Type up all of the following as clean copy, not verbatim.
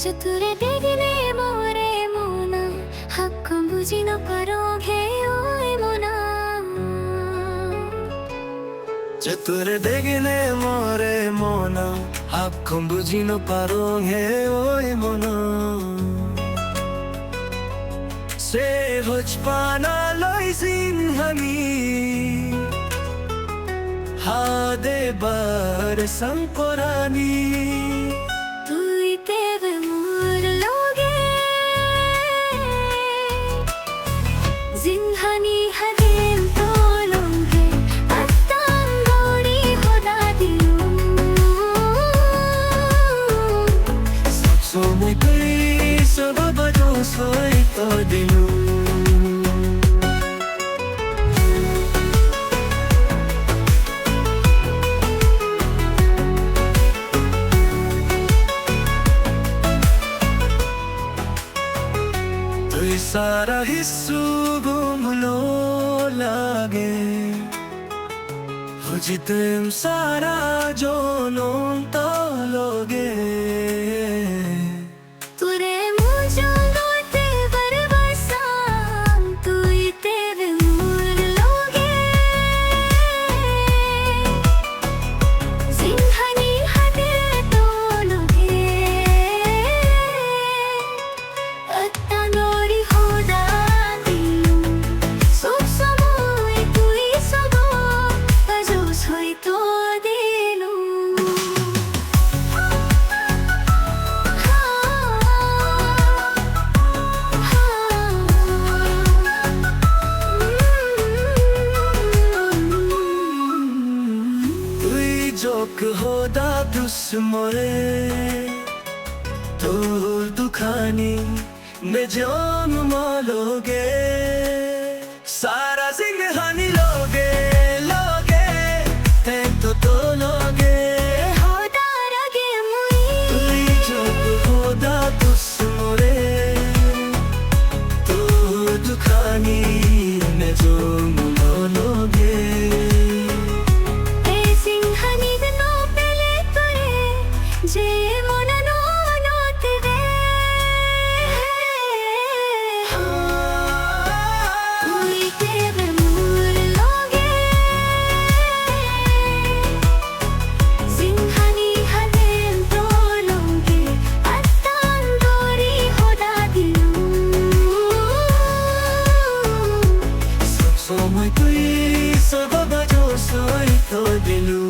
চতুরে দেখলে মোরে মোনা হাক্ক বুঝি ন পারো ঘে ওই মোনা চতুর দেখলে মোরে মোনা হাক্ক বুঝি ন পারো ঘে ওই মোনা সে হজ পানা লই সিংহানি হাদে বার সংকরানি তুই তেবে মোর লগে জিংহানি হাদেম তো লঙ্গে আত্তান গড়ি হদা দিলু সময় কই সব বাজো সই তো দিলু सारा हिस्सू घूमलो लागे जितम सारा जो लोन तालोगे तुरे मुझो लोते बरबसा तुई तेरे मोर लोगे सिंहानी हदे तो लोगे अत्ता नोरी होदा दिलू सब समय तुई सब बजो सोई तो दिलू जोक होदा दुश्मरे तो दुखानी में जान मालोगे सारा सिंहानी लोगे लोगे ते तो लोगे होदा रगे मुई जोक होदा दुश्मरे तो दुखानी में जान मालोगे जे मोना नो नोते वे तुई तेरे मोर लोगे सिंहानी हदेम तो लोगे अत्तान गोरी होदा दिलू समय तुई सब बजो सोई तो दिलू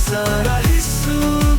सारा हिस्सू